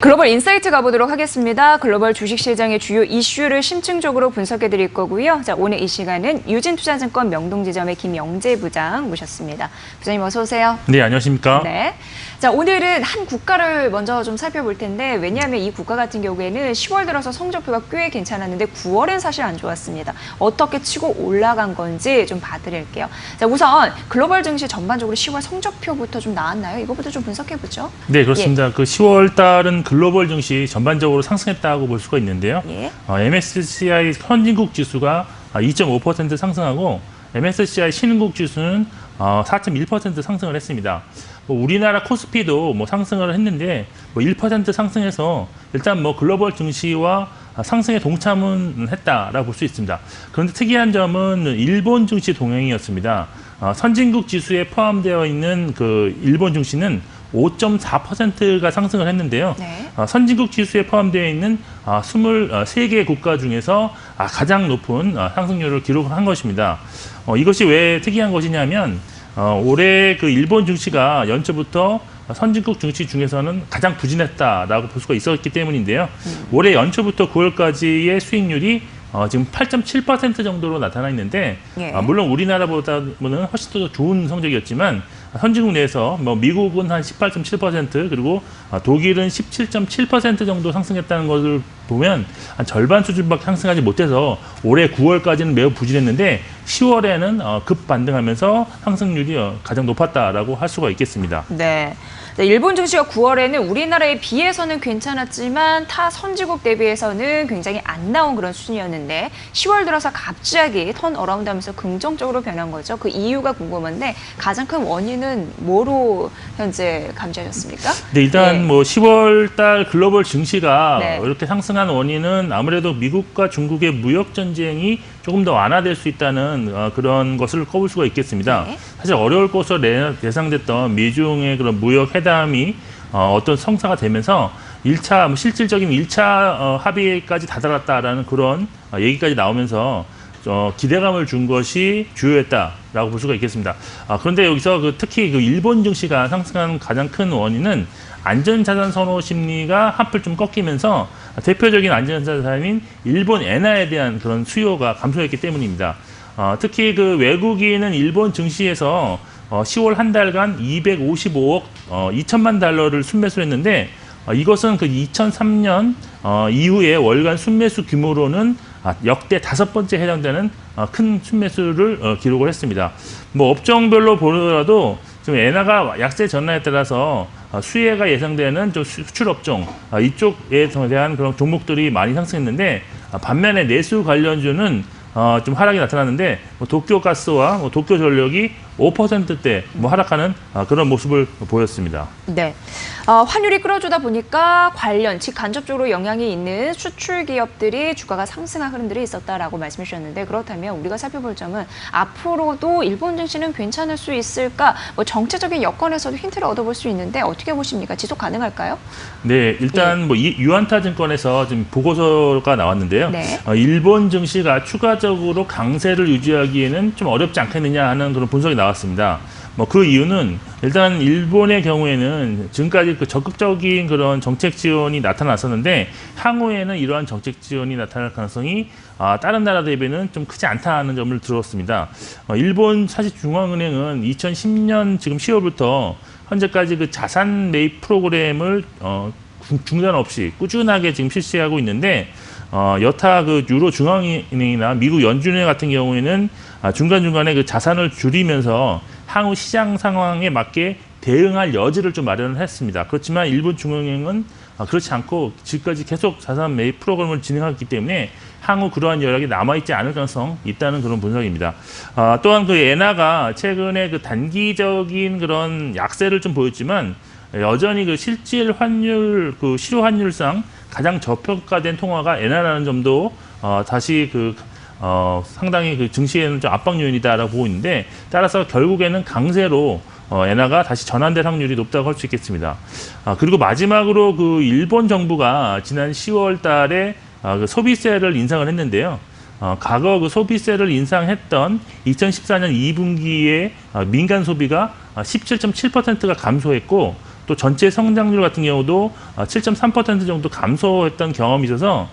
글로벌 인사이트 가보도록 하겠습니다. 글로벌 주식시장의 주요 이슈를 심층적으로 분석해 드릴 거고요. 자, 오늘 이 시간은 유진투자증권 명동지점의 김영재 부장 모셨습니다. 부장님 어서 오세요. 네, 안녕하십니까? 네. 자, 오늘은 한 국가를 먼저 좀 살펴볼 텐데 왜냐하면 이 국가 같은 경우에는 10월 들어서 성적표가 꽤 괜찮았는데 9월엔 사실 안 좋았습니다. 어떻게 치고 올라간 건지 좀 봐드릴게요. 자, 우선 글로벌 증시 전반적으로 10월 성적표부터 좀 나왔나요? 이거부터 좀 분석해보죠. 네, 그렇습니다. 예. 그 10월 달은 글로벌 증시 전반적으로 상승했다고 볼 수가 있는데요. 예. MSCI 선진국 지수가 2.5% 상승하고 MSCI 신흥국 지수는 4.1% 상승을 했습니다. 우리나라 코스피도 상승을 했는데 1% 상승해서 일단 글로벌 증시와 상승에 동참은 했다라고 볼 수 있습니다. 그런데 특이한 점은 일본 증시 동향이었습니다. 선진국 지수에 포함되어 있는 그 일본 증시는 5.4%가 상승을 했는데요. 네. 선진국 지수에 포함되어 있는 23개 국가 중에서 가장 높은 상승률을 기록한 것입니다. 이것이 왜 특이한 것이냐면 올해 그 일본 증시가 연초부터 선진국 증시 중에서는 가장 부진했다라고 볼 수가 있었기 때문인데요. 올해 연초부터 9월까지의 수익률이 지금 8.7% 정도로 나타나 있는데 예. 물론 우리나라보다는 훨씬 더 좋은 성적이었지만 선진국 내에서 미국은 한 18.7% 그리고 독일은 17.7% 정도 상승했다는 것을 보면 한 절반 수준밖에 상승하지 못해서 올해 9월까지는 매우 부진했는데 10월에는 급반등하면서 상승률이 가장 높았다라고 할 수가 있겠습니다. 네. 일본 증시가 9월에는 우리나라에 비해서는 괜찮았지만 타 선진국 대비해서는 굉장히 안 나온 그런 수준이었는데 10월 들어서 갑자기 턴 어라운드하면서 긍정적으로 변한 거죠. 그 이유가 궁금한데 가장 큰 원인은 뭐로 현재 감지하셨습니까? 네, 일단 예. 10월 달 글로벌 증시가 네. 이렇게 상승한 원인은 아무래도 미국과 중국의 무역 전쟁이 조금 더 완화될 수 있다는 그런 것을 꼽을 수가 있겠습니다. 네. 사실 어려울 것으로 예상됐던 미중의 그런 무역 회담이 어떤 성사가 되면서 실질적인 1차 합의까지 다다랐다라는 그런 얘기까지 나오면서 기대감을 준 것이 주요했다라고 볼 수가 있겠습니다. 그런데 여기서 특히 그 일본 증시가 상승한 가장 큰 원인은 안전자산 선호 심리가 한풀 좀 꺾이면서 대표적인 안전자산인 일본 엔화에 대한 그런 수요가 감소했기 때문입니다. 특히 그 외국인은 일본 증시에서 10월 한 달간 255억 2천만 달러를 순매수를 했는데 이것은 그 2003년 이후에 월간 순매수 규모로는 역대 5번째 해당되는 큰 순매수를 기록을 했습니다. 업종별로 보더라도 지금 엔화가 약세 전환에 따라서 수혜가 예상되는 좀 수출 업종 이쪽에 대한 그런 종목들이 많이 상승했는데 반면에 내수 관련주는 좀 하락이 나타났는데 도쿄가스와 도쿄전력이 5%대 하락하는 그런 모습을 보였습니다. 네. 환율이 끌어주다 보니까 관련, 즉 간접적으로 영향이 있는 수출 기업들이 주가가 상승한 흐름들이 있었다라고 말씀해 주셨는데 그렇다면 우리가 살펴볼 점은 앞으로도 일본 증시는 괜찮을 수 있을까? 정책적인 여건에서도 힌트를 얻어볼 수 있는데 어떻게 보십니까? 지속 가능할까요? 네, 일단 유안타 증권에서 지금 보고서가 나왔는데요. 네. 일본 증시가 추가적으로 강세를 유지하기에는 좀 어렵지 않겠느냐 하는 그런 분석이 나왔습니다. 그 이유는 일단 일본의 경우에는 지금까지 그 적극적인 그런 정책 지원이 나타났었는데 향후에는 이러한 정책 지원이 나타날 가능성이 다른 나라 대비는 좀 크지 않다는 점을 들었습니다. 일본 사실 중앙은행은 2010년 지금 10월부터 현재까지 그 자산 매입 프로그램을 중단 없이 꾸준하게 지금 실시하고 있는데 여타 그 유로 중앙은행이나 미국 연준회 같은 경우에는 중간중간에 그 자산을 줄이면서 향후 시장 상황에 맞게 대응할 여지를 좀 마련을 했습니다. 그렇지만 일본 중앙은행은 그렇지 않고 지금까지 계속 자산 매입 프로그램을 진행하기 때문에 향후 그러한 여력이 남아있지 않을 가능성이 있다는 그런 분석입니다. 또한 그 엔화가 최근에 그 단기적인 그런 약세를 좀 보였지만 여전히 그 실질 환율, 그 실효 환율상 가장 저평가된 통화가 엔화라는 점도 다시 상당히 그 증시에는 좀 압박 요인이다라고 보고 있는데 따라서 결국에는 강세로 엔화가 다시 전환될 확률이 높다고 할 수 있겠습니다. 그리고 마지막으로 그 일본 정부가 지난 10월 달에 그 소비세를 인상을 했는데요. 과거 그 소비세를 인상했던 2014년 2분기에 민간 소비가 17.7%가 감소했고 또 전체 성장률 같은 경우도 7.3% 정도 감소했던 경험이 있어서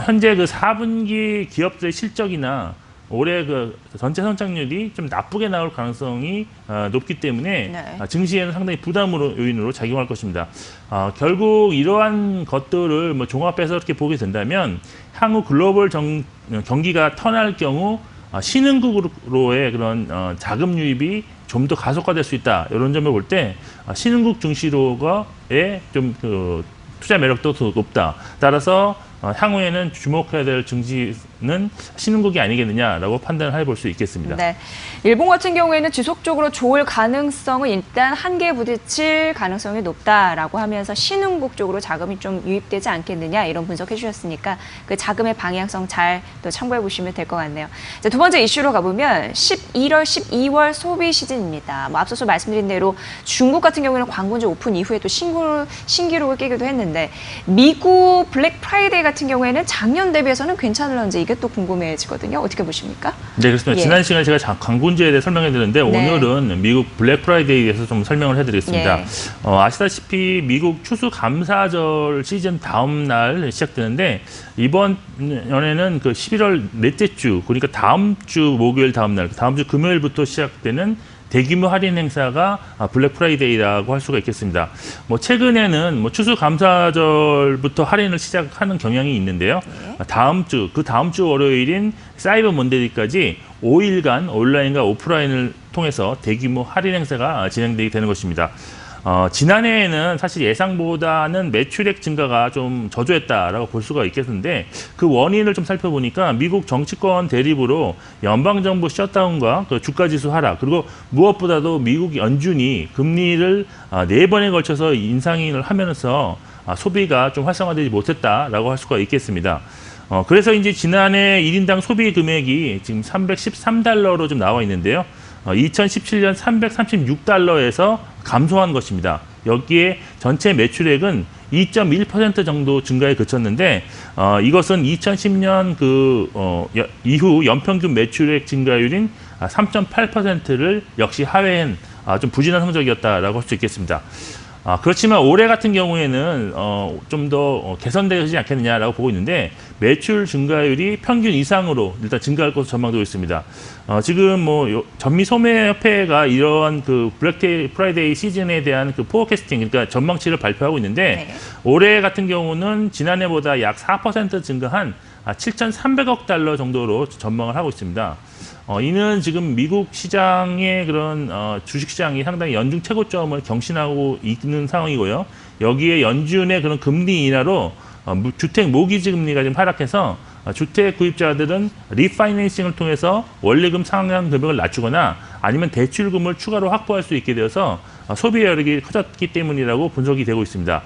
현재 그 4분기 기업들의 실적이나 올해 그 전체 성장률이 좀 나쁘게 나올 가능성이 높기 때문에 네. 증시에는 상당히 부담으로 요인으로 작용할 것입니다. 결국 이러한 것들을 뭐 종합해서 이렇게 보게 된다면 향후 글로벌 경기가 턴할 경우 신흥국으로의 그런 자금 유입이 좀 더 가속화될 수 있다. 이런 점을 볼 때 신흥국 증시로가의 좀 그 투자 매력도 더 높다. 따라서 향후에는 주목해야 될 증시는 신흥국이 아니겠느냐라고 판단을 해볼 수 있겠습니다. 네, 일본 같은 경우에는 지속적으로 좋을 가능성은 일단 한계에 부딪힐 가능성이 높다라고 하면서 신흥국 쪽으로 자금이 좀 유입되지 않겠느냐 이런 분석해 주셨으니까 그 자금의 방향성 잘 또 참고해 보시면 될 것 같네요. 자, 두 번째 이슈로 가보면 11월, 12월 소비 시즌입니다. 뭐 앞서서 말씀드린 대로 중국 같은 경우에는 광고주 오픈 이후에 또 신기록을 깨기도 했는데 미국 블랙 프라이데이 같은 경우에는 작년 대비해서는 괜찮을런지 이게 또 궁금해지거든요. 어떻게 보십니까? 네, 그렇습니다. 예. 지난 시간에 제가 광고주에 대해 설명해 드렸는데 네. 오늘은 미국 블랙 프라이데이에 대해서 좀 설명을 해드리겠습니다. 예. 아시다시피 미국 추수감사절 시즌 다음 날 시작되는데 이번 연에는 그 11월 넷째 주, 그러니까 다음 주 목요일 다음 날, 다음 주 금요일부터 시작되는 대규모 할인 행사가 블랙 프라이데이라고 할 수가 있겠습니다. 뭐 최근에는 뭐 추수감사절부터 할인을 시작하는 경향이 있는데요. 네. 그 다음 주 월요일인 사이버 먼데이까지 5일간 온라인과 오프라인을 통해서 대규모 할인 행사가 진행되게 되는 것입니다. 지난해에는 사실 예상보다는 매출액 증가가 좀 저조했다라고 볼 수가 있겠는데 그 원인을 좀 살펴보니까 미국 정치권 대립으로 연방정부 셧다운과 그 주가지수 하락 그리고 무엇보다도 미국 연준이 금리를 4번에 걸쳐서 인상을 하면서 소비가 좀 활성화되지 못했다라고 할 수가 있겠습니다. 그래서 이제 지난해 1인당 소비 금액이 지금 313달러로 좀 나와 있는데요. 2017년 336달러에서 감소한 것입니다. 여기에 전체 매출액은 2.1% 정도 증가에 그쳤는데 이것은 2010년 이후 연평균 매출액 증가율인 3.8%를 역시 하회한 좀 부진한 성적이었다라고 할 수 있겠습니다. 그렇지만 올해 같은 경우에는 좀 더 개선되지 않겠느냐라고 보고 있는데 매출 증가율이 평균 이상으로 일단 증가할 것으로 전망되고 있습니다. 지금 뭐 전미소매협회가 이러한 그 블랙 프라이데이 시즌에 대한 그 포캐스팅, 그러니까 전망치를 발표하고 있는데 네. 올해 같은 경우는 지난해보다 약 4% 증가한 7,300억 달러 정도로 전망을 하고 있습니다. 이는 지금 미국 시장의 그런 주식시장이 상당히 연중 최고점을 경신하고 있는 상황이고요. 여기에 연준의 그런 금리 인하로 주택 모기지 금리가 좀 하락해서 주택 구입자들은 리파이낸싱을 통해서 원리금 상환 금액을 낮추거나 아니면 대출금을 추가로 확보할 수 있게 되어서 소비 여력이 커졌기 때문이라고 분석이 되고 있습니다.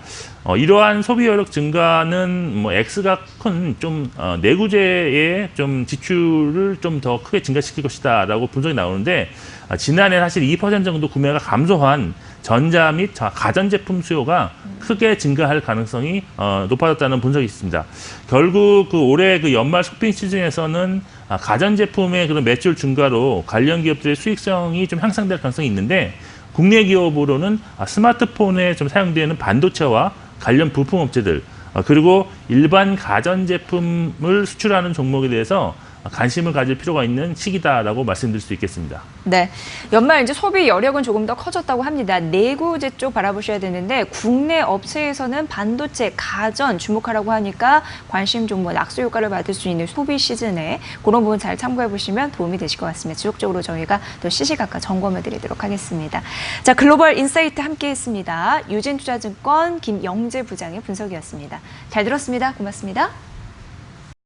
이러한 소비 여력 증가는 뭐 X가 큰 좀 내구재의 좀 지출을 좀 더 크게 증가시킬 것이다라고 분석이 나오는데 지난해 사실 2% 정도 구매가 감소한 전자 및 가전제품 수요가 크게 증가할 가능성이 높아졌다는 분석이 있습니다. 결국 그 올해 그 연말 쇼핑 시즌에서는 가전제품의 그런 매출 증가로 관련 기업들의 수익성이 좀 향상될 가능성이 있는데 국내 기업으로는 스마트폰에 좀 사용되는 반도체와 관련 부품 업체들 그리고 일반 가전제품을 수출하는 종목에 대해서 관심을 가질 필요가 있는 시기다라고 말씀드릴 수 있겠습니다. 네, 연말 이제 소비 여력은 조금 더 커졌다고 합니다. 내구재 쪽 바라보셔야 되는데 국내 업체에서는 반도체, 가전 주목하라고 하니까 관심 종목 낙수 효과를 받을 수 있는 소비 시즌에 그런 부분 잘 참고해 보시면 도움이 되실 것 같습니다. 지속적으로 저희가 또 시시각각 점검해 드리도록 하겠습니다. 자, 글로벌 인사이트 함께했습니다. 유진투자증권 김영재 부장의 분석이었습니다. 잘 들었습니다. 고맙습니다.